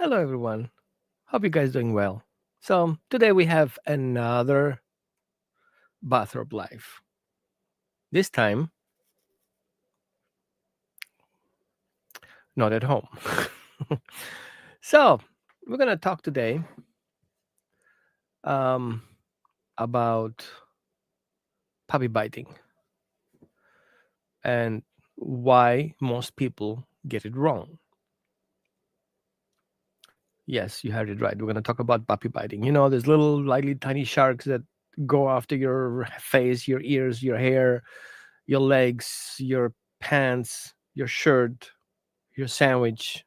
Hello, everyone. Hope you guys doing well. So today we have another Bathrobe live. This time, not at home. So we're gonna talk today um, about puppy biting and why most people get it wrong. Yes, you heard it right. We're gonna talk about puppy biting. You know, there's little, lightly tiny sharks that go after your face, your ears, your hair, your legs, your pants, your shirt, your sandwich,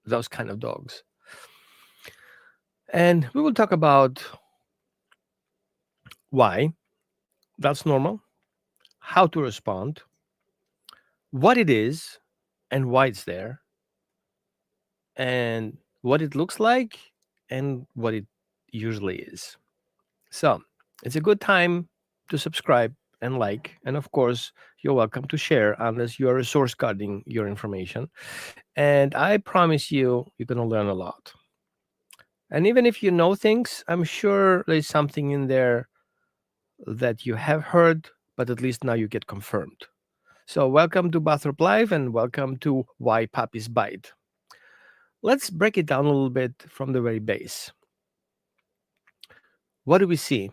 those kind of dogs. And we will talk about why that's normal, how to respond, what it is, and why it's there, and what it looks like, and what it usually is. So it's a good time to subscribe and like. And of course, you're welcome to share unless you are resource guarding your information. And I promise you're going to learn a lot. And even if you know things, I'm sure there's something in there that you have heard, but at least now you get confirmed. So, welcome to Bathrobe Live and welcome to Why Puppies Bite. Let's break it down a little bit from the very base. What do we see?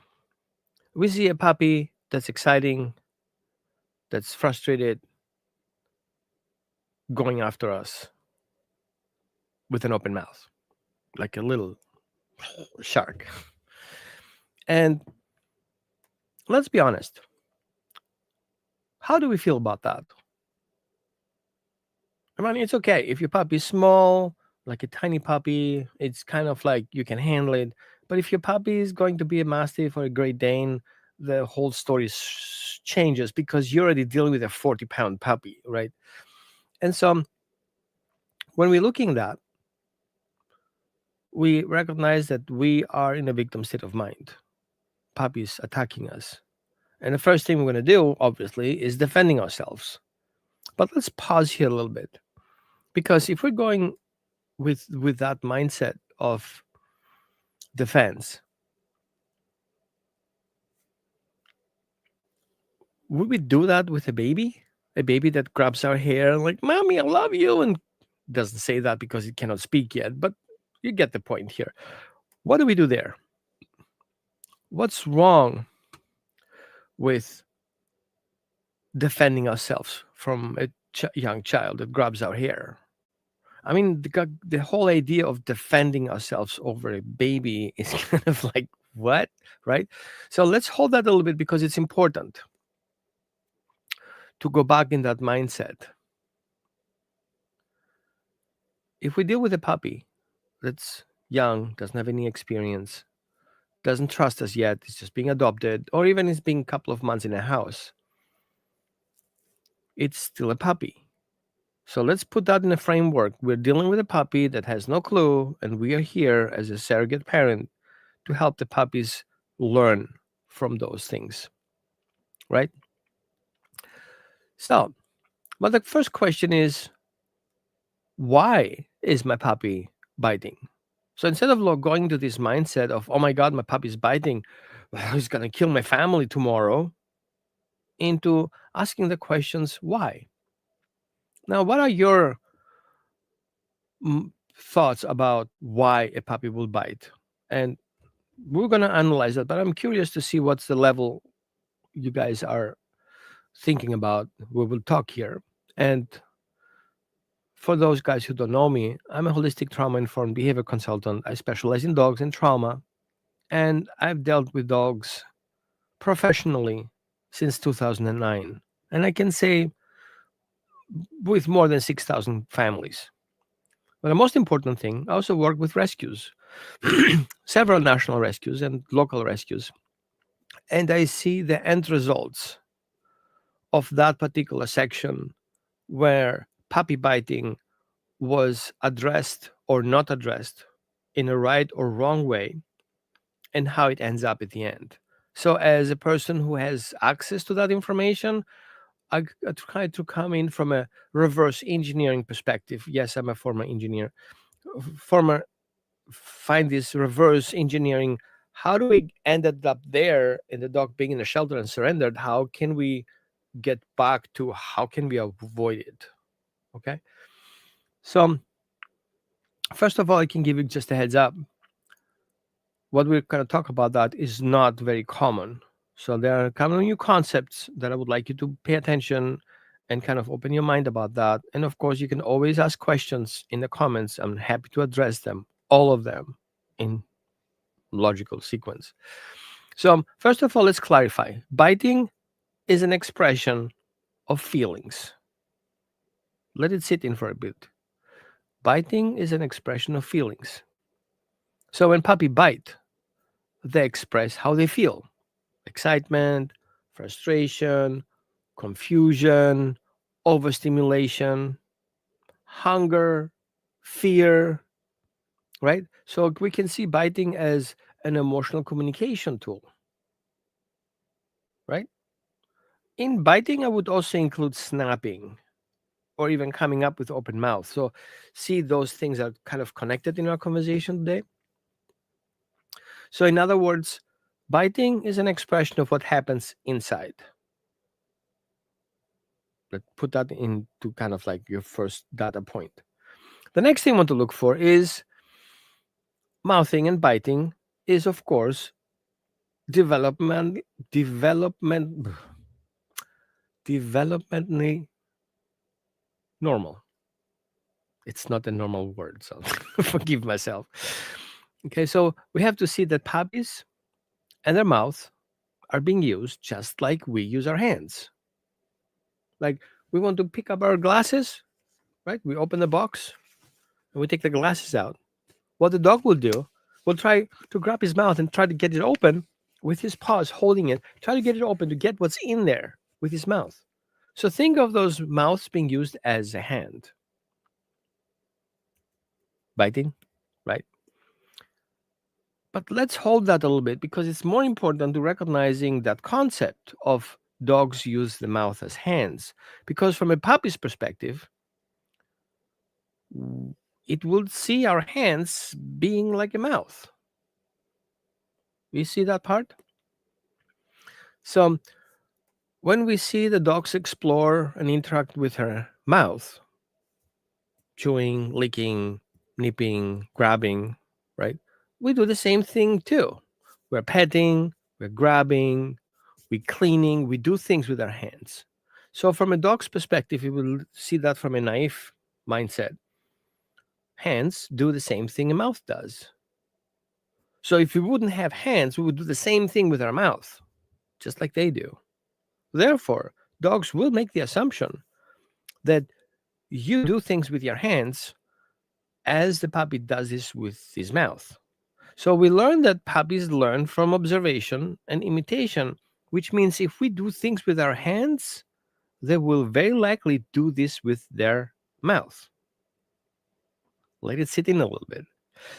We see a puppy that's exciting, that's frustrated, going after us with an open mouth, like a little shark. And let's be honest, how do we feel about that? I mean, it's okay if your puppy is small, like a tiny puppy. It's kind of like you can handle it. But if your puppy is going to be a Mastiff or a Great Dane, the whole story changes because you're already dealing with a 40-pound puppy, right? And so when we're looking at that, we recognize that we are in a victim state of mind. Puppies attacking us. And the first thing we're going to do, obviously, is defending ourselves. But let's pause here a little bit. Because if we're going with that mindset of defense, would we do that with a baby? A baby that grabs our hair and like, "Mommy, I love you," and doesn't say that because it cannot speak yet, but you get the point here. What do we do there? What's wrong with defending ourselves from a young child that grabs our hair? I mean, the whole idea of defending ourselves over a baby is kind of like, what? Right? So let's hold that a little bit because it's important to go back in that mindset. If we deal with a puppy that's young, doesn't have any experience, doesn't trust us yet, is just being adopted, or even is being a couple of months in a house, it's still a puppy. So let's put that in a framework. We're dealing with a puppy that has no clue, and we are here as a surrogate parent to help the puppies learn from those things, right? So, but the first question is, why is my puppy biting? So instead of going to this mindset of, oh my God, my puppy's biting, he's going to kill my family tomorrow, into asking the questions, why? Now, what are your thoughts about why a puppy will bite? And we're going to analyze that, but I'm curious to see what's the level you guys are thinking about. We will talk here. And for those guys who don't know me, I'm a holistic trauma informed behavior consultant. I specialize in dogs and trauma, and I've dealt with dogs professionally since 2009. And I can say with more than 6,000 families. But the most important thing, I also work with rescues, several national rescues and local rescues. And I see the end results of that particular section where puppy biting was addressed or not addressed in a right or wrong way, and how it ends up at the end. So, as a person who has access to that information, I try to come in from a reverse engineering perspective. Yes, I'm a former engineer, former find this reverse engineering. How do we ended up there and the dog being in the shelter and surrendered? How can we get back to how can we avoid it? Okay. So first of all, I can give you just a heads up. What we're going to talk about that is not very common. So there are kind of new concepts that I would like you to pay attention and kind of open your mind about that. And of course, you can always ask questions in the comments. I'm happy to address them, all of them, in logical sequence. So first of all, let's clarify. Biting is an expression of feelings. Let it sit in for a bit. Biting is an expression of feelings. So when puppy bite, they express how they feel: excitement, frustration, confusion, overstimulation, hunger, fear, right? So we can see biting as an emotional communication tool, right? In biting, I would also include snapping or even coming up with open mouth. So see, those things are kind of connected in our conversation today. So in other words, biting is an expression of what happens inside. Let's put that into kind of like your first data point. The next thing I want to look for is mouthing and biting is of course development development developmentally normal. It's not a normal word, so forgive myself. Okay, so we have to see that puppies and their mouth are being used just like we use our hands. Like we want to pick up our glasses, right? We open the box and we take the glasses out. What the dog will do will try to grab his mouth and try to get it open with his paws holding it, try to get it open to get what's in there with his mouth. So think of those mouths being used as a hand. Biting, right? But let's hold that a little bit because it's more important to recognizing that concept of dogs use the mouth as hands. Because from a puppy's perspective, it will see our hands being like a mouth. You see that part? So when we see the dogs explore and interact with her mouth, chewing, licking, nipping, grabbing, right? We do the same thing too. We're petting, we're grabbing, we're cleaning, we do things with our hands. So, from a dog's perspective, you will see that from a naive mindset. Hands do the same thing a mouth does. So, if we wouldn't have hands, we would do the same thing with our mouth, just like they do. Therefore, dogs will make the assumption that you do things with your hands as the puppy does this with his mouth. So we learn that puppies learn from observation and imitation, which means if we do things with our hands, they will very likely do this with their mouth. Let it sit in a little bit.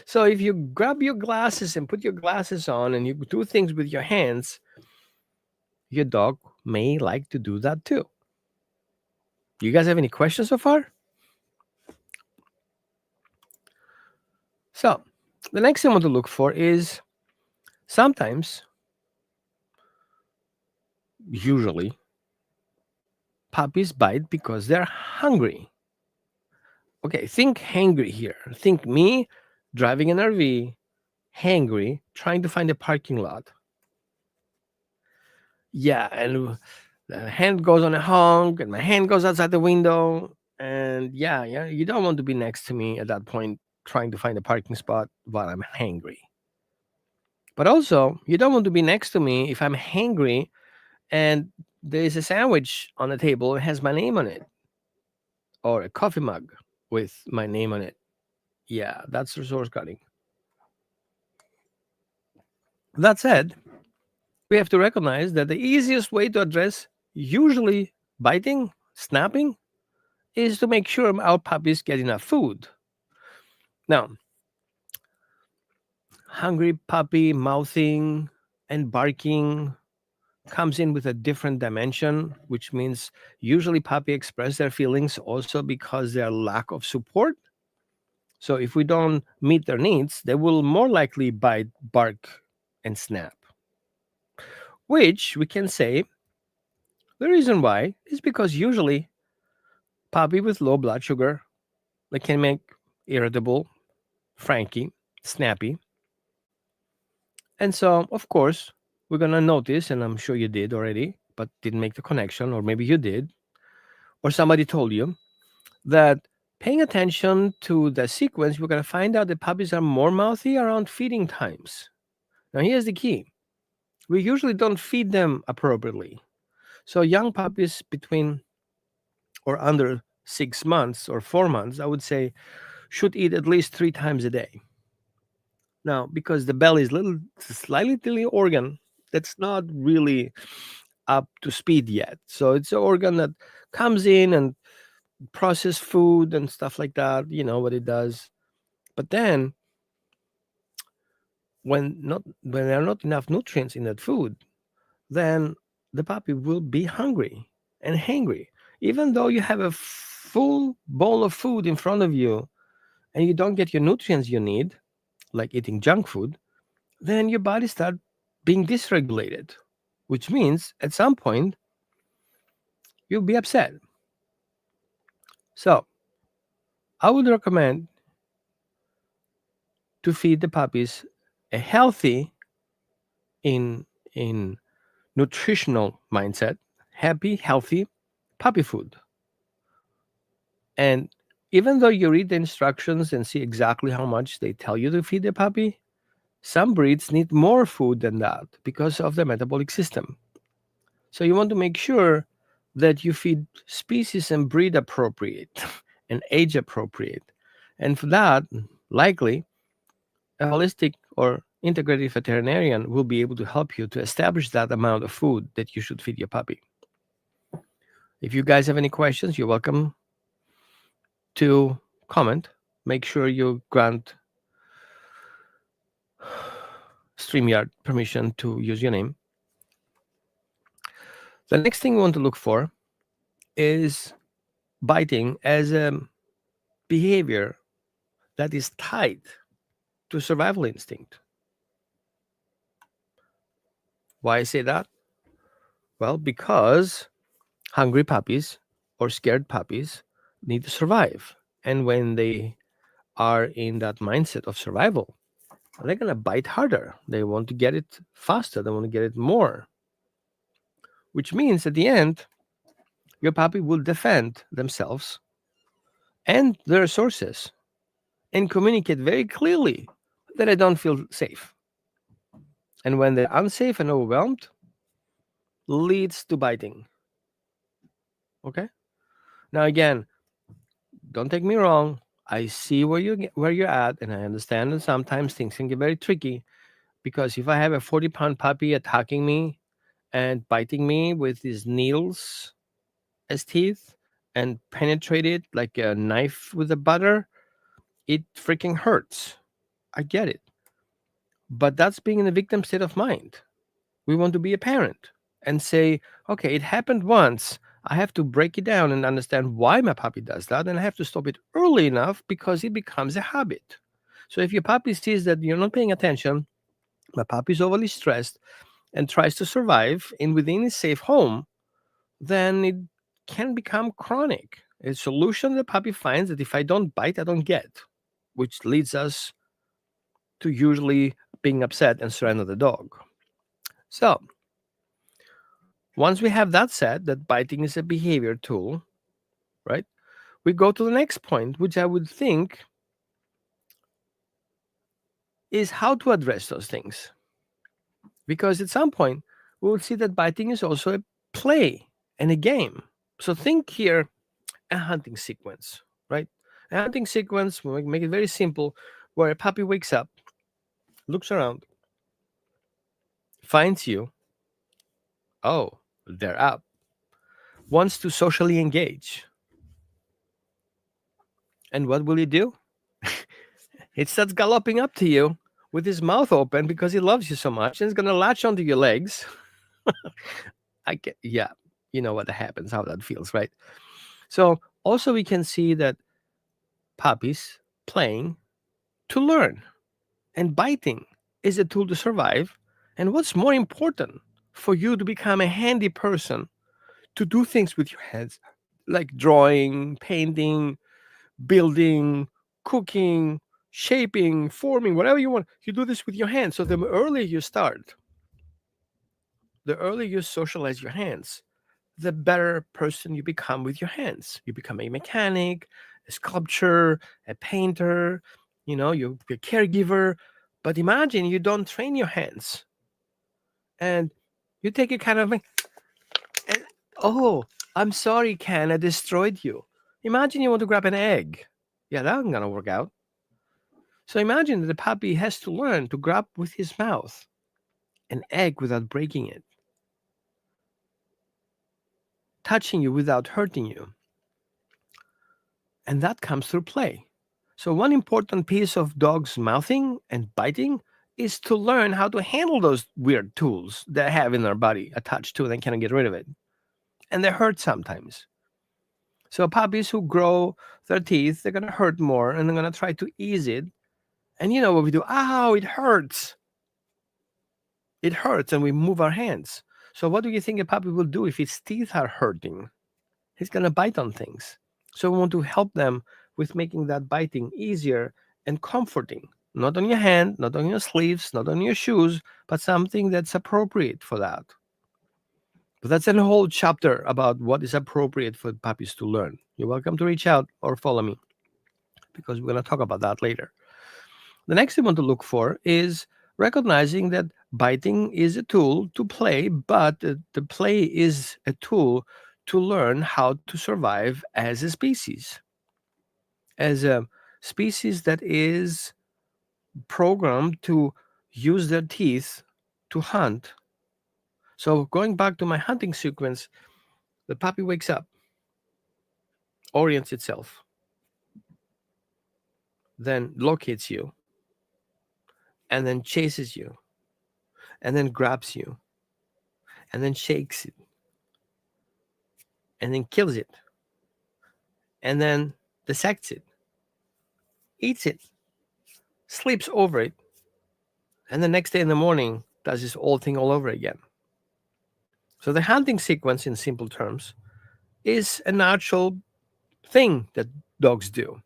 So if you grab your glasses and put your glasses on and you do things with your hands, your dog may like to do that too. You guys have any questions so far? So the next thing I want to look for is sometimes, usually, puppies bite because they're hungry. Okay, think hangry here. Think me driving an RV, hangry, trying to find a parking lot. Yeah, and the hand goes on a honk, and my hand goes outside the window. And yeah, you don't want to be next to me at that point trying to find a parking spot while I'm hangry. But also, you don't want to be next to me if I'm hangry and there is a sandwich on the table and has my name on it, or a coffee mug with my name on it. Yeah, that's resource cutting. That said, we have to recognize that the easiest way to address usually biting, snapping, is to make sure our puppies get enough food. Now, hungry puppy mouthing and barking comes in with a different dimension, which means usually puppy express their feelings also because their lack of support. So if we don't meet their needs, they will more likely bite, bark, and snap. Which we can say the reason why is because usually puppy with low blood sugar, they can make irritable, franky, snappy. And so, of course, we're going to notice, and I'm sure you did already, but didn't make the connection, or maybe you did, or somebody told you that paying attention to the sequence, we're going to find out that puppies are more mouthy around feeding times. Now, here's the key: we usually don't feed them appropriately. So, young puppies between or under 6 months or 4 months, I would say, should eat at least 3 times a day. Now, because the belly is little, slightly tiny organ that's not really up to speed yet. So it's an organ that comes in and process food and stuff like that. You know what it does. But then, when there are not enough nutrients in that food, then the puppy will be hungry and hangry. Even though you have a full bowl of food in front of you and you don't get your nutrients you need, like eating junk food, then your body starts being dysregulated, which means at some point you'll be upset. So I would recommend to feed the puppies a healthy in nutritional mindset, happy, healthy puppy food. And even though you read the instructions and see exactly how much they tell you to feed the puppy, some breeds need more food than that because of the metabolic system. So you want to make sure that you feed species and breed appropriate and age appropriate. And for that, likely a holistic or integrative veterinarian will be able to help you to establish that amount of food that you should feed your puppy. If you guys have any questions, you're welcome to comment. Make sure you grant StreamYard permission to use your name. The next thing we want to look for is biting as a behavior that is tied to survival instinct. Why I say that? Well, because hungry puppies or scared puppies need to survive. And when they are in that mindset of survival, they're going to bite harder. They want to get it faster. They want to get it more, which means at the end, your puppy will defend themselves and their sources and communicate very clearly that I don't feel safe. And when they're unsafe and overwhelmed, leads to biting. Okay? Now again, don't take me wrong. I see where you're at, and I understand that sometimes things can get very tricky because if I have a 40-pound puppy attacking me and biting me with his needles as teeth and penetrate it like a knife with a butter, it freaking hurts. I get it. But that's being in a victim state of mind. We want to be a parent and say, okay, it happened once. I have to break it down and understand why my puppy does that. And I have to stop it early enough because it becomes a habit. So if your puppy sees that you're not paying attention, my puppy is overly stressed and tries to survive in within a safe home, then it can become chronic. A solution the puppy finds that if I don't bite, I don't get, which leads us to usually being upset and surrender the dog. So once we have that said, that biting is a behavior tool, right? We go to the next point, which I would think is how to address those things. Because at some point, we will see that biting is also a play and a game. So think here a hunting sequence, right? A hunting sequence, we make it very simple, where a puppy wakes up, looks around, finds you, oh, they're up, wants to socially engage. And what will he do? It starts galloping up to you with his mouth open because he loves you so much and it's going to latch onto your legs. Yeah, you know what happens, how that feels, right? So also we can see that puppies playing to learn, and biting is a tool to survive. And what's more important, for you to become a handy person to do things with your hands, like drawing, painting, building, cooking, shaping, forming, whatever you want. You do this with your hands. So the earlier you start, the earlier you socialize your hands, the better person you become with your hands. You become a mechanic, a sculptor, a painter, you're a caregiver. But imagine you don't train your hands and you take a kind of like, and, oh, I'm sorry, Ken, I destroyed you. Imagine you want to grab an egg. Yeah, that ain't gonna work out. So imagine that the puppy has to learn to grab with his mouth an egg without breaking it, touching you without hurting you. And that comes through play. So, one important piece of dogs' mouthing and biting is to learn how to handle those weird tools they have in their body attached to it and cannot get rid of it. And they hurt sometimes. So, puppies who grow their teeth, they're going to hurt more and they're going to try to ease it. And you know what we do? Ow, it hurts. It hurts, and we move our hands. So, what do you think a puppy will do if its teeth are hurting? He's going to bite on things. So we want to help them with making that biting easier and comforting. Not on your hand, not on your sleeves, not on your shoes, but something that's appropriate for that. But that's a whole chapter about what is appropriate for puppies to learn. You're welcome to reach out or follow me because we're going to talk about that later. The next thing we want to look for is recognizing that biting is a tool to play, but the play is a tool to learn how to survive as a species. As a species that is programmed to use their teeth to hunt. So, going back to my hunting sequence, the puppy wakes up, orients itself, then locates you, and then chases you, and then grabs you, and then shakes it, and then kills it, and then dissects it, eats it, sleeps over it, and the next day in the morning does this whole thing all over again. So the hunting sequence, in simple terms, is a natural thing that dogs do.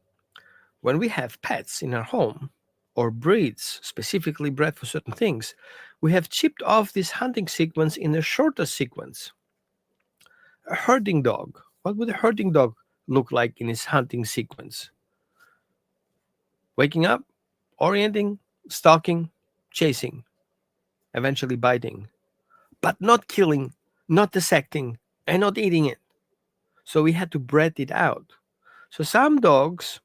When we have pets in our home, or breeds specifically bred for certain things, we have chipped off this hunting sequence in a shorter sequence. A herding dog. What would a herding dog look like in his hunting sequence? Waking up, orienting, stalking, chasing, eventually biting, but not killing, not dissecting, and not eating it. So we had to bred it out. So some dogs,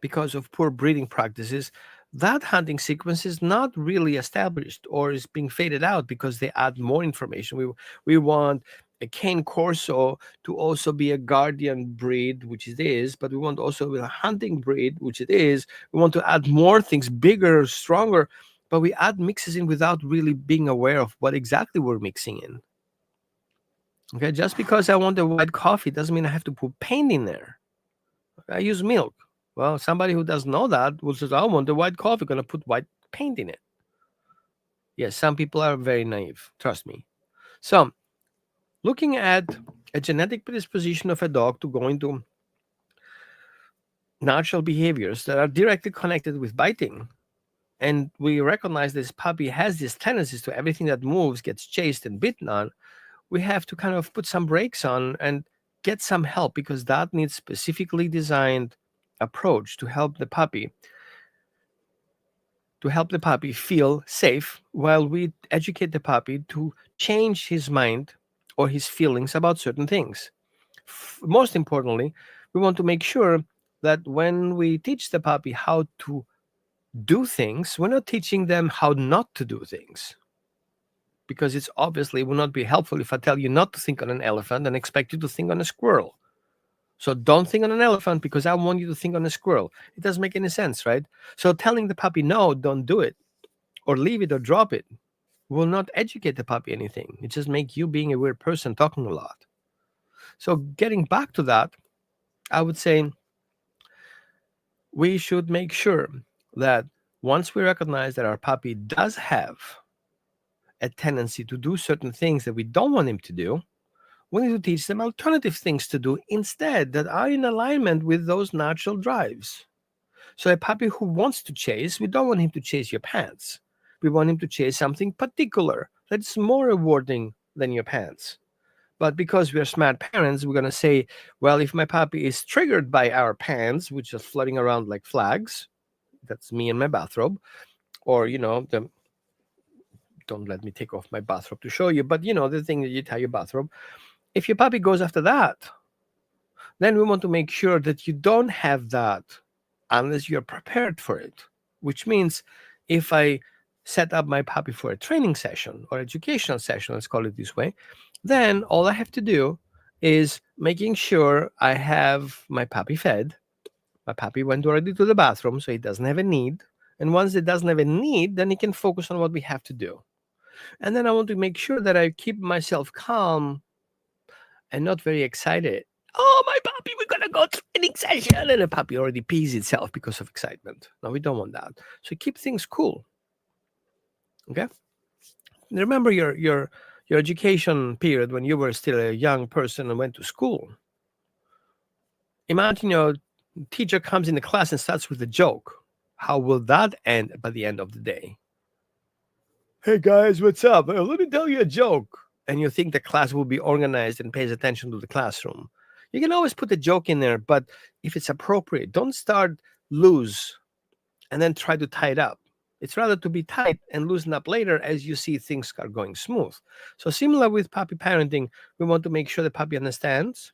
because of poor breeding practices, that hunting sequence is not really established or is being faded out because they add more information. We want a cane corso to also be a guardian breed, which it is, but we want also a hunting breed, which it is. We want to add more things, bigger, stronger, but we add mixes in without really being aware of what exactly we're mixing in. Okay, just because I want a white coffee doesn't mean I have to put paint in there. I use milk. Well, somebody who doesn't know that will say, I want the white coffee, going to put white paint in it. Yes, some people are very naive, trust me. So, looking at a genetic predisposition of a dog to go into natural behaviors that are directly connected with biting, and we recognize this puppy has these tendencies to everything that moves gets chased and bitten on, we have to kind of put some brakes on and get some help because that needs specifically designed approach to help the puppy feel safe while we educate the puppy to change his mind or his feelings about certain things. Most importantly, we want to make sure that when we teach the puppy how to do things, we're not teaching them how not to do things. Because it's obviously will not be helpful if I tell you not to think on an elephant and expect you to think on a squirrel. So don't think on an elephant because I want you to think on a squirrel. It doesn't make any sense, right? So telling the puppy, no, don't do it, or leave it or drop it, will not educate the puppy anything. It just make you being a weird person talking a lot. So getting back to that, I would say we should make sure that once we recognize that our puppy does have a tendency to do certain things that we don't want him to do, we need to teach them alternative things to do instead that are in alignment with those natural drives. So, a puppy who wants to chase, we don't want him to chase your pants. We want him to chase something particular that's more rewarding than your pants. But because we are smart parents, we're going to say, well, if my puppy is triggered by our pants, which are floating around like flags, that's me and my bathrobe, or, don't let me take off my bathrobe to show you, but the thing that you tie your bathrobe. If your puppy goes after that, then we want to make sure that you don't have that unless you're prepared for it. Which means if I set up my puppy for a training session or educational session, let's call it this way, then all I have to do is making sure I have my puppy fed. My puppy went already to the bathroom, so he doesn't have a need. And once it doesn't have a need, then he can focus on what we have to do. And then I want to make sure that I keep myself calm and not very excited. Oh, my puppy, we're gonna go training session, and the puppy already pees itself because of excitement. No, we don't want that. So keep things cool. Okay. Remember your education period when you were still a young person and went to school. Imagine your teacher comes in the class and starts with a joke. How will that end by the end of the day? Hey guys, what's up? Let me tell you a joke. And you think the class will be organized and pays attention to the classroom. You can always put a joke in there, but if it's appropriate, don't start loose and then try to tie it up. It's rather to be tight and loosen up later as you see things are going smooth. So similar with puppy parenting, we want to make sure the puppy understands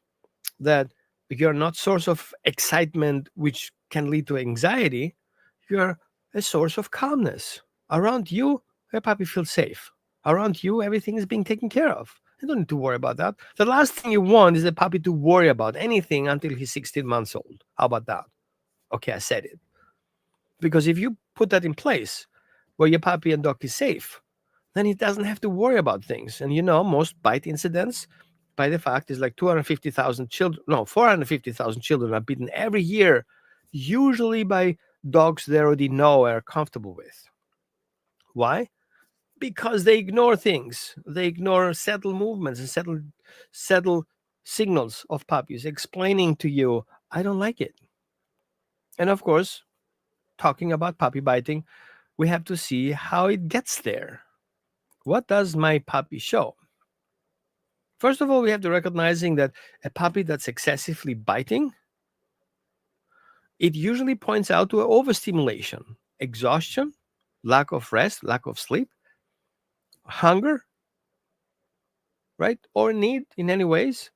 that you're not source of excitement, which can lead to anxiety. You're a source of calmness. Around you, a puppy feels safe. Around you, everything is being taken care of. You don't need to worry about that. The last thing you want is a puppy to worry about anything until he's 16 months old. How about that? Okay, I said it. Because if you put that in place where your puppy and dog is safe, then he doesn't have to worry about things. And most bite incidents, by the fact, is like 250,000 children, no, 450,000 children are bitten every year, usually by dogs they already know and are comfortable with. Why? Because they ignore things. They ignore subtle movements and subtle signals of puppies explaining to you, I don't like it. And of course, talking about puppy biting, we have to see how it gets there. What does my puppy show? First of all, we have to recognizing that a puppy that's excessively biting, it usually points out to overstimulation, exhaustion, lack of rest, lack of sleep, hunger, right? Or need in any ways.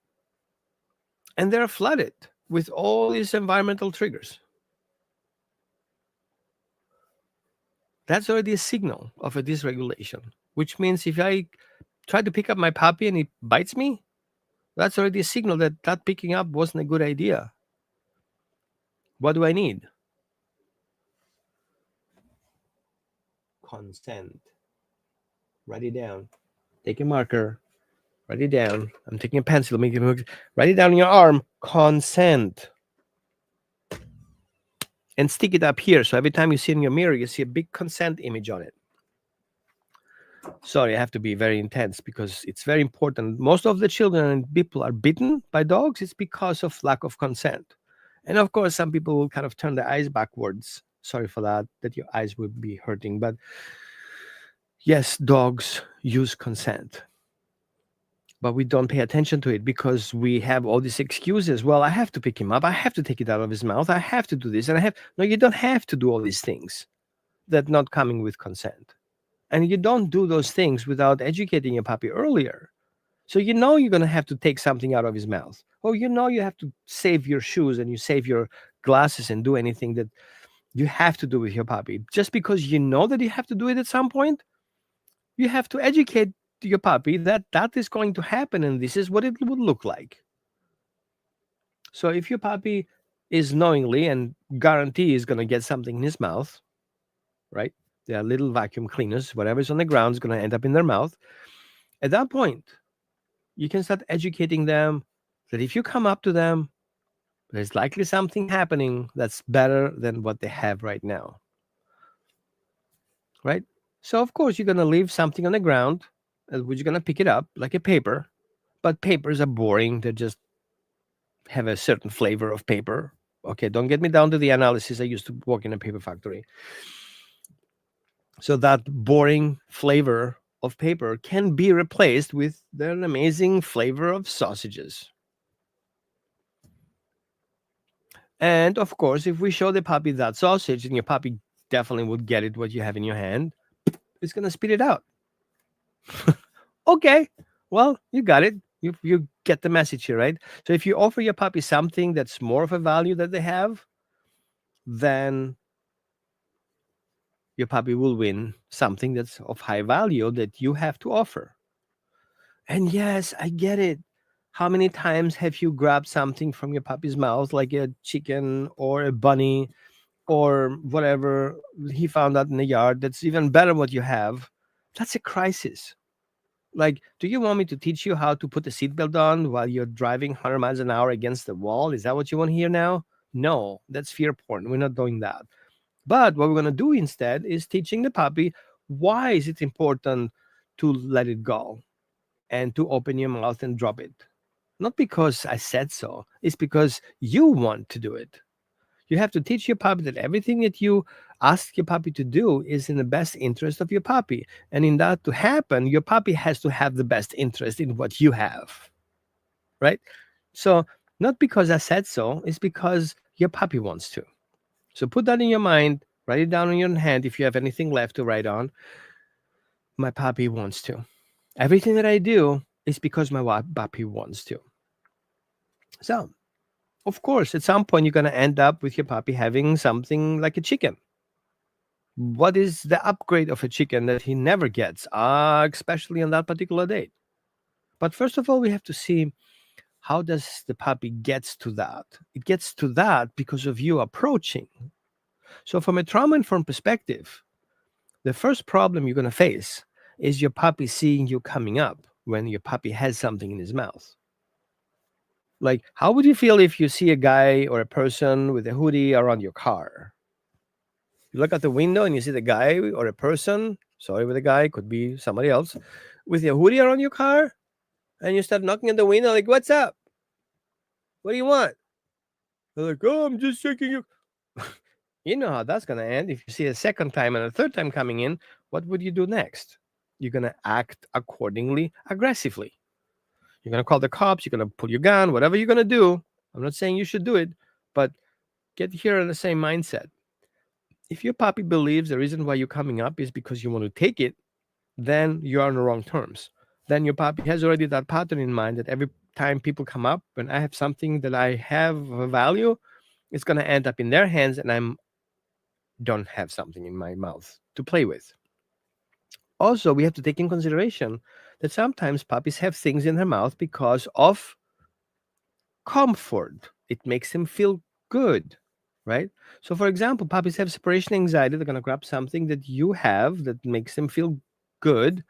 And they're flooded with all these environmental triggers. That's already a signal of a dysregulation, which means if I try to pick up my puppy and it bites me, that's already a signal that that picking up wasn't a good idea. What do I need? Consent. Write it down. Take a marker. Write it down. I'm taking a pencil. Write it down in your arm. Consent. And stick it up here. So every time you see it in your mirror, you see a big consent image on it. Sorry, I have to be very intense because it's very important. Most of the children and people are bitten by dogs. It's because of lack of consent. And of course, some people will kind of turn their eyes backwards. Sorry for that your eyes will be hurting. But yes, dogs use consent. But we don't pay attention to it because we have all these excuses. Well, I have to pick him up. I have to take it out of his mouth. I have to do this. No, you don't have to do all these things that not coming with consent. And you don't do those things without educating your puppy earlier. So you're going to have to take something out of his mouth. Or you have to save your shoes and you save your glasses and do anything that you have to do with your puppy. Just because you know that you have to do it at some point, you have to educate your puppy that that is going to happen and this is what it would look like. So if your puppy is knowingly and guarantee is going to get something in his mouth, right? There are little vacuum cleaners, whatever's on the ground is going to end up in their mouth. At that point, you can start educating them that if you come up to them There's likely something happening that's better than what they have right now, right? So, of course, you're going to leave something on the ground, which you're going to pick it up like a paper. But papers are boring. They just have a certain flavor of paper. Okay, don't get me down to the analysis. I used to work in a paper factory. So that boring flavor of paper can be replaced with an amazing flavor of sausages. And of course, if we show the puppy that sausage, and your puppy definitely would get it what you have in your hand, it's gonna spit it out. Okay, well, you got it. You get the message here, right? So if you offer your puppy something that's more of a value that they have, then your puppy will win something that's of high value that you have to offer. And yes, I get it. How many times have you grabbed something from your puppy's mouth, like a chicken or a bunny or whatever he found out in the yard that's even better than what you have? That's a crisis. Like, do you want me to teach you how to put the seatbelt on while you're driving 100 miles an hour against the wall? Is that what you want to hear now? No, that's fear porn. We're not doing that. But what we're going to do instead is teaching the puppy why is it important to let it go and to open your mouth and drop it. Not because I said so, it's because you want to do it. You have to teach your puppy that everything that you ask your puppy to do is in the best interest of your puppy. And in that to happen, your puppy has to have the best interest in what you have. Right? So, not because I said so, it's because your puppy wants to. So, put that in your mind, write it down in your hand if you have anything left to write on. My puppy wants to. Everything that I do is because my puppy wants to. So, of course, at some point, you're going to end up with your puppy having something like a chicken. What is the upgrade of a chicken that he never gets, especially on that particular date? But first of all, we have to see how does the puppy gets to that. It gets to that because of you approaching. So, from a trauma-informed perspective, the first problem you're going to face is your puppy seeing you coming up when your puppy has something in his mouth. Like, how would you feel if you see a guy or a person with a hoodie around your car? You look out the window and you see the guy or a person, sorry, with a guy, could be somebody else, with a hoodie around your car, and you start knocking at the window, like, what's up? What do you want? They're like, oh, I'm just checking you. You know how that's going to end. If you see a second time and a third time coming in, what would you do next? You're going to act accordingly, aggressively. You're going to call the cops, you're going to pull your gun, whatever you're going to do. I'm not saying you should do it, but get here in the same mindset. If your puppy believes the reason why you're coming up is because you want to take it, then you're on the wrong terms. Then your puppy has already that pattern in mind that every time people come up, when I have something that I have of a value, it's going to end up in their hands and I don't have something in my mouth to play with. Also, we have to take in consideration that sometimes puppies have things in their mouth because of comfort. It makes them feel good, right? So, for example, puppies have separation anxiety. They're going to grab something that you have that makes them feel good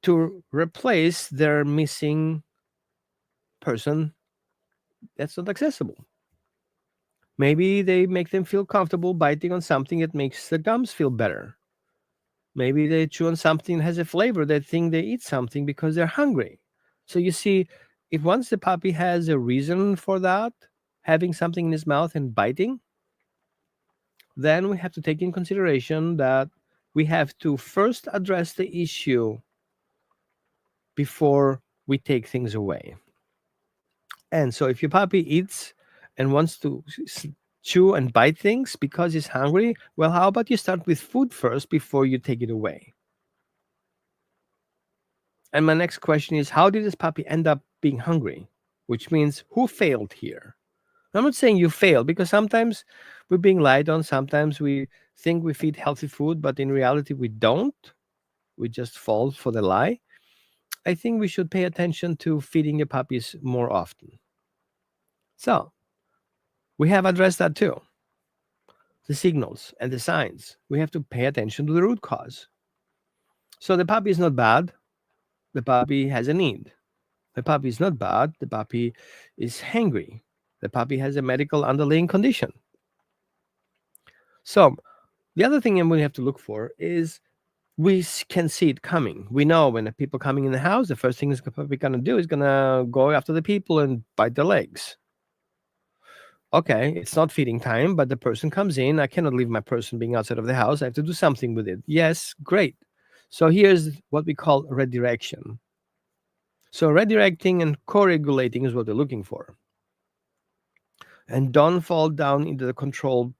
to replace their missing person that's not accessible. Maybe they make them feel comfortable biting on something that makes the gums feel better. Maybe they chew on something that has a flavor. They think they eat something because they're hungry. So you see, if once the puppy has a reason for that, having something in his mouth and biting, then we have to take in consideration that we have to first address the issue before we take things away. And so if your puppy eats and wants to chew and bite things because he's hungry, well, how about you start with food first before you take it away? And my next question is, how did this puppy end up being hungry? Which means, who failed here? I'm not saying you failed, because sometimes we're being lied on. Sometimes we think we feed healthy food, but in reality, we don't. We just fall for the lie. I think we should pay attention to feeding your puppies more often. So, we have addressed that too. The signals and the signs. We have to pay attention to the root cause. So, the puppy is not bad. The puppy has a need. The puppy is not bad. The puppy is hangry. The puppy has a medical underlying condition. So the other thing we have to look for is can see it coming. We know when the people coming in the house, the first thing is we're gonna do is gonna go after the people and bite their legs. Okay, it's not feeding time, but the person comes in. I cannot leave my person being outside of the house. I have to do something with it. Yes, great. So here's what we call redirection. So redirecting and co-regulating is what they're looking for. And don't fall down into the control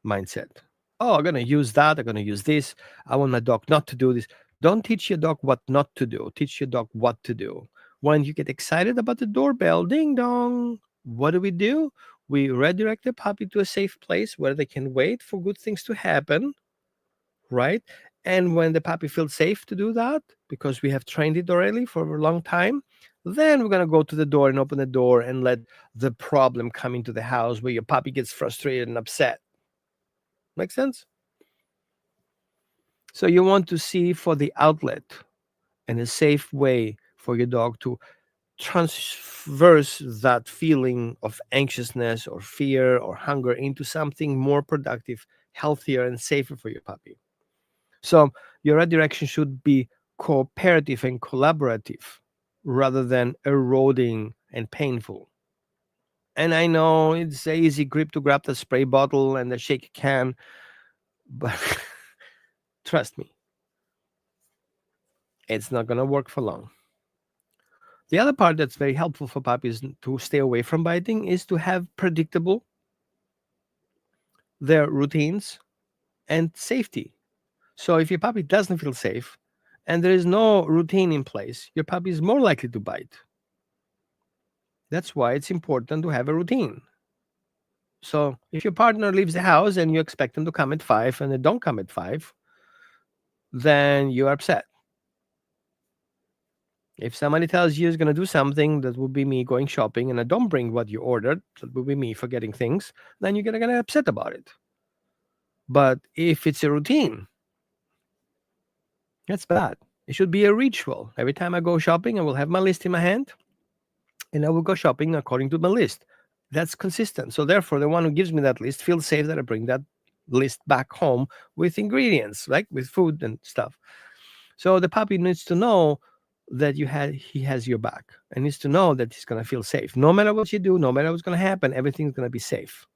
mindset. Oh, I'm gonna use that. I'm gonna use this. I want my dog not to do this. Don't teach your dog what not to do. Teach your dog what to do. When you get excited about the doorbell, ding dong, what do? We redirect the puppy to a safe place where they can wait for good things to happen, right? And when the puppy feels safe to do that, because we have trained it already for a long time, then we're gonna go to the door and open the door and let the problem come into the house where your puppy gets frustrated and upset. Make sense? So you want to see for the outlet and a safe way for your dog to transverse that feeling of anxiousness or fear or hunger into something more productive, healthier, and safer for your puppy. So your redirection should be cooperative and collaborative rather than eroding and painful. And I know it's a easy grip to grab the spray bottle and the shake can, but trust me, it's not going to work for long. The other part that's very helpful for puppies to stay away from biting is to have predictable their routines and safety. So if your puppy doesn't feel safe and there is no routine in place, your puppy is more likely to bite. That's why it's important to have a routine. So if your partner leaves the house and you expect them to come at 5 and they don't come at 5, then you're upset. If somebody tells you is going to do something, that would be me going shopping, and I don't bring what you ordered, that would be me forgetting things, then you're going to get upset about it. But if it's a routine, that's bad. It should be a ritual. Every time I go shopping, I will have my list in my hand and I will go shopping according to my list. That's consistent. So therefore, the one who gives me that list feels safe that I bring that list back home with ingredients, like with food and stuff. So the puppy needs to know that he has your back and needs to know that he's going to feel safe. No matter what you do, no matter what's going to happen, everything's going to be safe.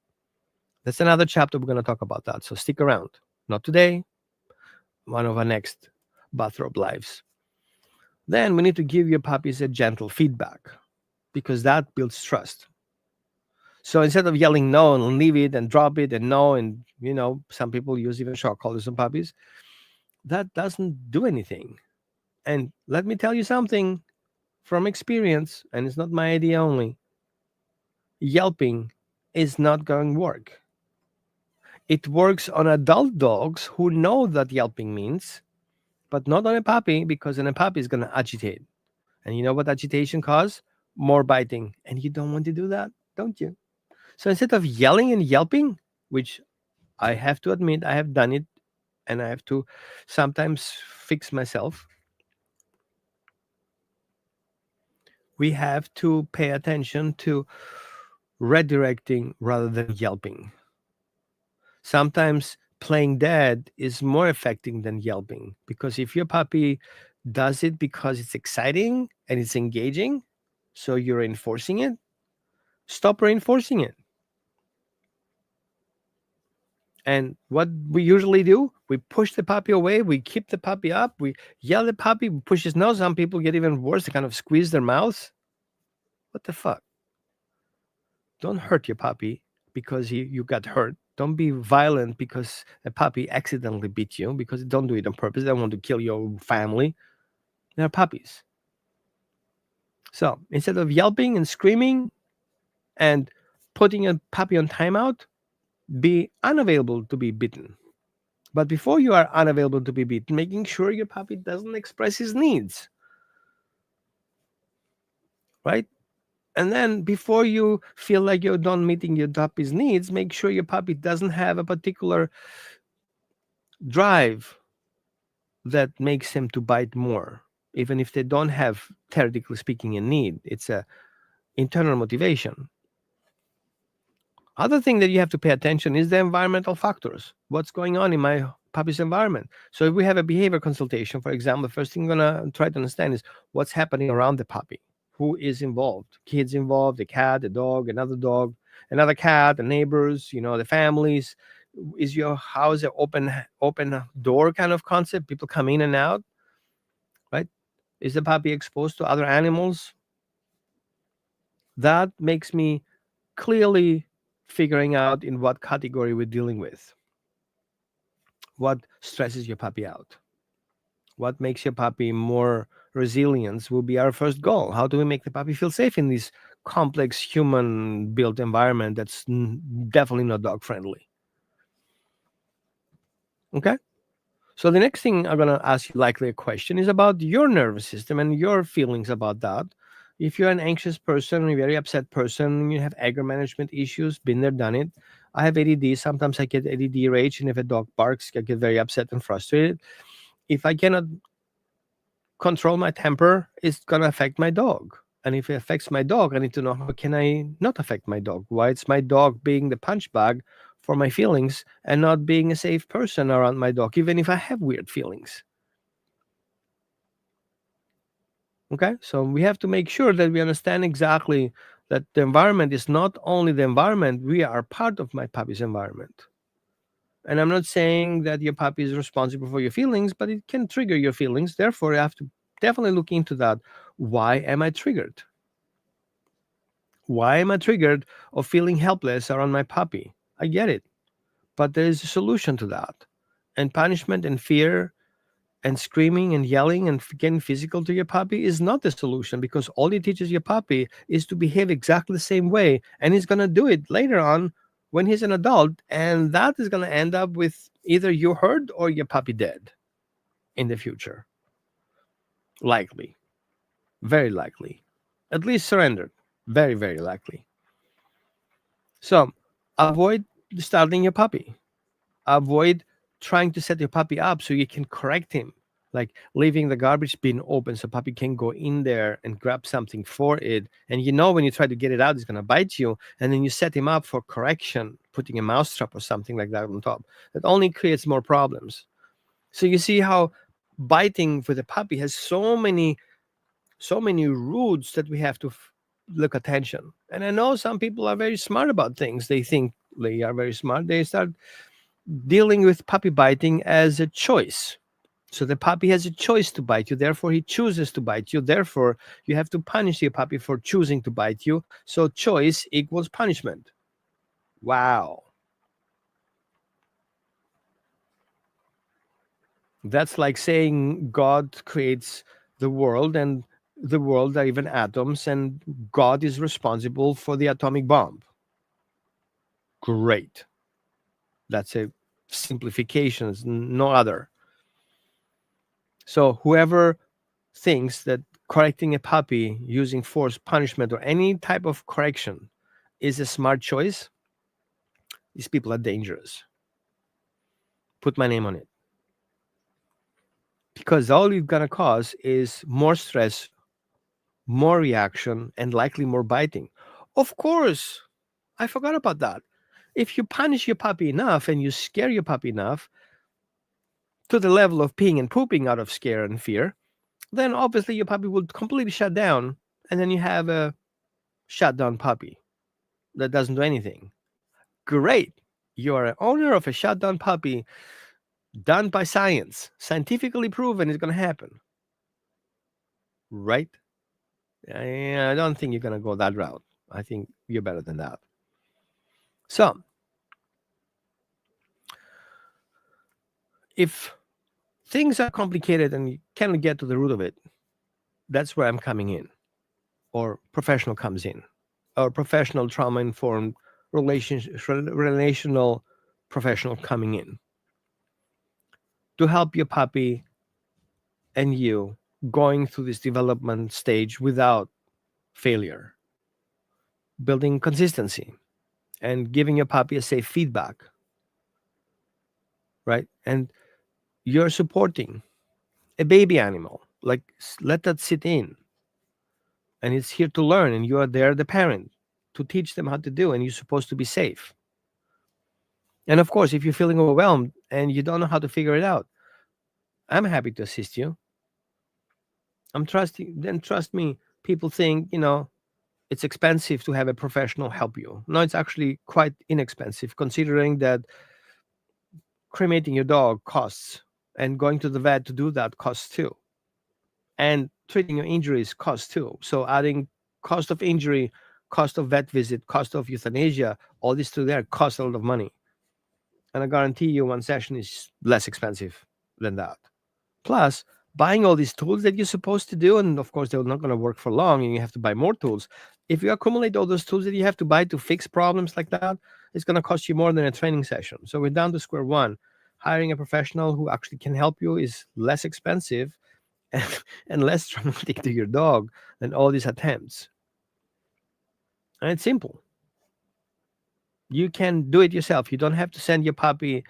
That's another chapter we're going to talk about that. So stick around. Not today, one of our next bathrobe lives. Then we need to give your puppies a gentle feedback because that builds trust. So instead of yelling no and leave it and drop it and no, and some people use even shock collars on puppies, that doesn't do anything. And let me tell you something from experience, and it's not my idea only. Yelping is not going to work. It works on adult dogs who know that yelping means, but not on a puppy, because then a puppy is going to agitate. And you know what agitation causes? More biting. And you don't want to do that, don't you? So instead of yelling and yelping, which I have to admit I have done it and I have to sometimes fix myself, we have to pay attention to redirecting rather than yelping. Sometimes playing dead is more effective than yelping, because if your puppy does it because it's exciting and it's engaging, so you're reinforcing it, stop reinforcing it. And what we usually do, we push the puppy away, we keep the puppy up, we yell at the puppy, we push his nose. Some people get even worse, they kind of squeeze their mouths. What the fuck? Don't hurt your puppy because you got hurt. Don't be violent because a puppy accidentally bit you, because they don't do it on purpose. They don't want to kill your family. They're puppies. So instead of yelping and screaming and putting a puppy on timeout, be unavailable to be bitten. But before you are unavailable to be beaten, making sure your puppy doesn't express his needs. Right? And then before you feel like you're done meeting your puppy's needs, make sure your puppy doesn't have a particular drive that makes him to bite more, even if they don't have, theoretically speaking, a need. It's a internal motivation. Other thing that you have to pay attention is the environmental factors. What's going on in my puppy's environment? So if we have a behavior consultation, for example, the first thing I'm gonna try to understand is what's happening around the puppy. Who is involved? Kids involved, the cat, the dog, another cat, the neighbors, the families. Is your house an open door kind of concept? People come in and out, right? Is the puppy exposed to other animals? That makes me clearly figuring out in what category we're dealing with. What stresses your puppy out? What makes your puppy more resilient will be our first goal. How do we make the puppy feel safe in this complex human built environment that's definitely not dog friendly? Okay. So the next thing I'm going to ask you likely a question is about your nervous system and your feelings about that. If you're an anxious person, a very upset person, you have anger management issues, been there, done it. I have ADD. Sometimes I get ADD rage, and if a dog barks, I get very upset and frustrated. If I cannot control my temper, it's going to affect my dog. And if it affects my dog, I need to know how can I not affect my dog? Why it's my dog being the punch bag for my feelings and not being a safe person around my dog, even if I have weird feelings. Okay, so we have to make sure that we understand exactly that the environment is not only the environment, we are part of my puppy's environment. And I'm not saying that your puppy is responsible for your feelings, but it can trigger your feelings. Therefore, you have to definitely look into that. Why am I triggered? Why am I triggered of feeling helpless around my puppy? I get it, but there is a solution to that. And punishment and fear and screaming and yelling and getting physical to your puppy is not the solution, because all it teaches your puppy is to behave exactly the same way, and he's going to do it later on when he's an adult, and that is going to end up with either you hurt or your puppy dead in the future. Likely, very likely, at least surrendered, very, very likely. So avoid startling your puppy. Avoid trying to set your puppy up so you can correct him, like leaving the garbage bin open so puppy can go in there and grab something for it. And when you try to get it out, it's going to bite you. And then you set him up for correction, putting a mousetrap or something like that on top. That only creates more problems. So you see how biting for the puppy has so many roots that we have to look attention. And I know some people are very smart about things. They think they are very smart. They start dealing with puppy biting as a choice. So the puppy has a choice to bite you. Therefore, he chooses to bite you. Therefore, you have to punish your puppy for choosing to bite you. So choice equals punishment. Wow. That's like saying God creates the world, and the world are even atoms, and God is responsible for the atomic bomb. Great. That's a simplification, it's no other. So whoever thinks that correcting a puppy using force, punishment, or any type of correction is a smart choice, these people are dangerous. Put my name on it. Because all you're going to cause is more stress, more reaction, and likely more biting. Of course, I forgot about that. If you punish your puppy enough and you scare your puppy enough to the level of peeing and pooping out of scare and fear, then obviously your puppy will completely shut down, and then you have a shut down puppy that doesn't do anything. Great. You are an owner of a shut down puppy done by science, scientifically proven it's going to happen. Right? I don't think you're going to go that route. I think you're better than that. So, if things are complicated and you cannot get to the root of it, that's where I'm coming in, or professional comes in, or professional trauma informed relational professional coming in to help your puppy and you going through this development stage without failure, building consistency, and giving your puppy a safe feedback, right? And you're supporting a baby animal, like let that sit in, and it's here to learn, and you are there, the parent. to teach them how to do, and you're supposed to be safe. And of course, if you're feeling overwhelmed and you don't know how to figure it out, I'm happy to assist you. I'm trusting. Then trust me. People think it's expensive to have a professional help you. No, it's actually quite inexpensive, considering that cremating your dog costs, and going to the vet to do that costs too, and treating your injuries costs too. So adding cost of injury, cost of vet visit, cost of euthanasia, all this together costs a lot of money. And I guarantee you, one session is less expensive than that. Plus, buying all these tools that you're supposed to do, and of course, they're not going to work for long, and you have to buy more tools. If you accumulate all those tools that you have to buy to fix problems like that, it's going to cost you more than a training session. So we're down to square one. Hiring a professional who actually can help you is less expensive and, and less traumatic to your dog than all these attempts. And it's simple. You can do it yourself. You don't have to send your puppy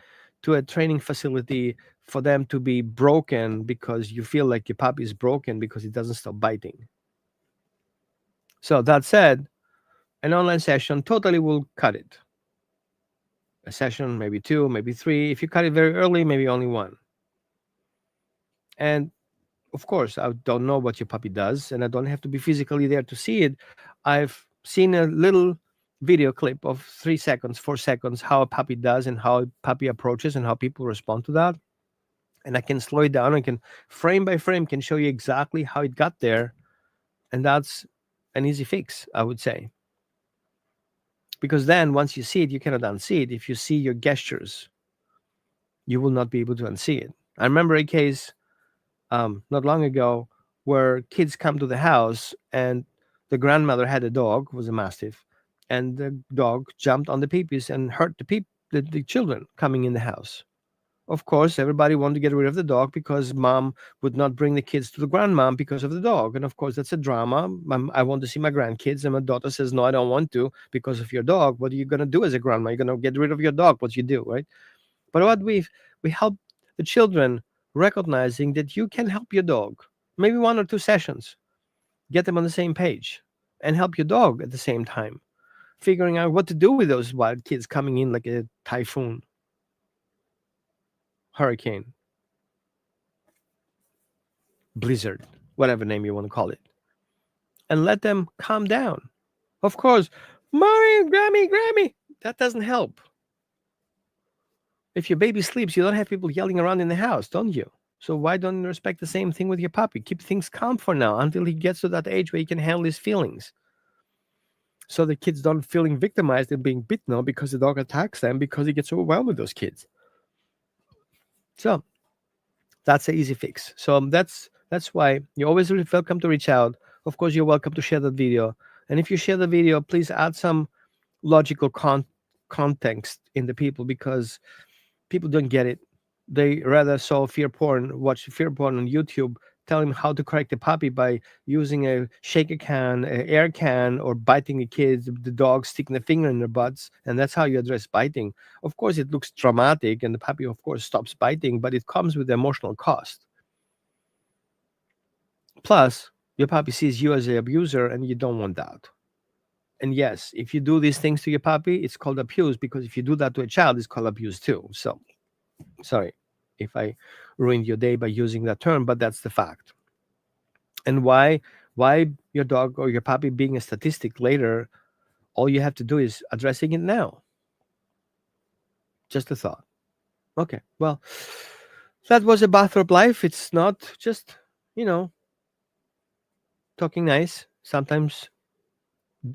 to a training facility for them to be broken because you feel like your puppy is broken because it doesn't stop biting. So that said, an online session totally will cut it. A session, maybe two, maybe three. If you cut it very early, maybe only one. And of course, I don't know what your puppy does, and I don't have to be physically there to see it. I've seen a little video clip of 3 seconds, 4 seconds, how a puppy does and how a puppy approaches and how people respond to that. And I can slow it down. I can frame by frame can show you exactly how it got there, and that's an easy fix, I would say. Because then once you see it, you cannot unsee it. If you see your gestures, you will not be able to unsee it. I remember a case not long ago where kids come to the house and the grandmother had a dog, was a mastiff, and the dog jumped on the peepees and hurt the children coming in the house. Of course, everybody wanted to get rid of the dog because mom would not bring the kids to the grandmom because of the dog. And of course, that's a drama. I want to see my grandkids, and my daughter says, no, I don't want to because of your dog. What are you going to do as a grandma? You're going to get rid of your dog. What you do, right? But what we help the children recognizing that you can help your dog, maybe 1 or 2 sessions, get them on the same page, and help your dog at the same time, figuring out what to do with those wild kids coming in like a typhoon, hurricane, blizzard, whatever name you want to call it, and let them calm down. Of course, mommy, Grammy, that doesn't help. If your baby sleeps, you don't have people yelling around in the house, don't you? So why don't you respect the same thing with your puppy? Keep things calm for now until he gets to that age where he can handle his feelings. So the kids don't feeling victimized and being bitten because the dog attacks them because he gets overwhelmed with those kids. So that's an easy fix. So that's why you're always really welcome to reach out. Of course, you're welcome to share that video. And if you share the video, please add some logical context in the people, because people don't get it. They rather saw fear porn, watch fear porn on YouTube, tell him how to correct a puppy by using a shaker can, an air can, or biting the kids, the dog sticking the finger in their butts, and that's how you address biting. Of course, it looks traumatic, and the puppy, of course, stops biting, but it comes with the emotional cost. Plus, your puppy sees you as an abuser, and you don't want that. And yes, if you do these things to your puppy, it's called abuse, because if you do that to a child, it's called abuse too. So, sorry if I ruined your day by using that term, but that's the fact. And why your dog or your puppy being a statistic later, all you have to do is addressing it now. Just a thought. Okay, well, that was a bathrobe life. It's not just, talking nice. Sometimes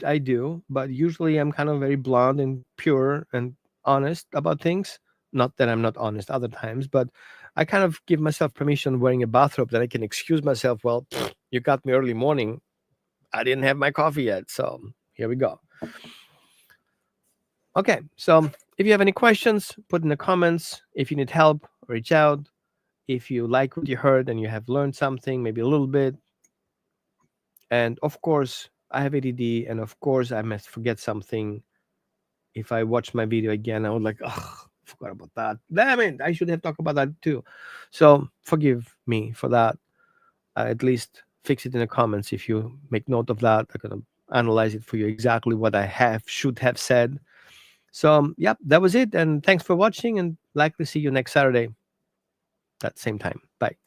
I do, but usually I'm kind of very blunt and pure and honest about things. Not that I'm not honest other times, but I kind of give myself permission wearing a bathrobe that I can excuse myself. Well, you got me early morning. I didn't have my coffee yet. So here we go. Okay. So if you have any questions, put in the comments. If you need help, reach out. If you like what you heard and you have learned something, maybe a little bit. And of course, I have ADD, and of course, I must forget something. If I watch my video again, I would like, oh, forgot about that. Damn it, I should have talked about that too. So forgive me for that. At least fix it in the comments if you make note of that. I'm gonna analyze it for you exactly what I should have said. So, yep, that was it. And thanks for watching, and likely see you next Saturday at same time. Bye.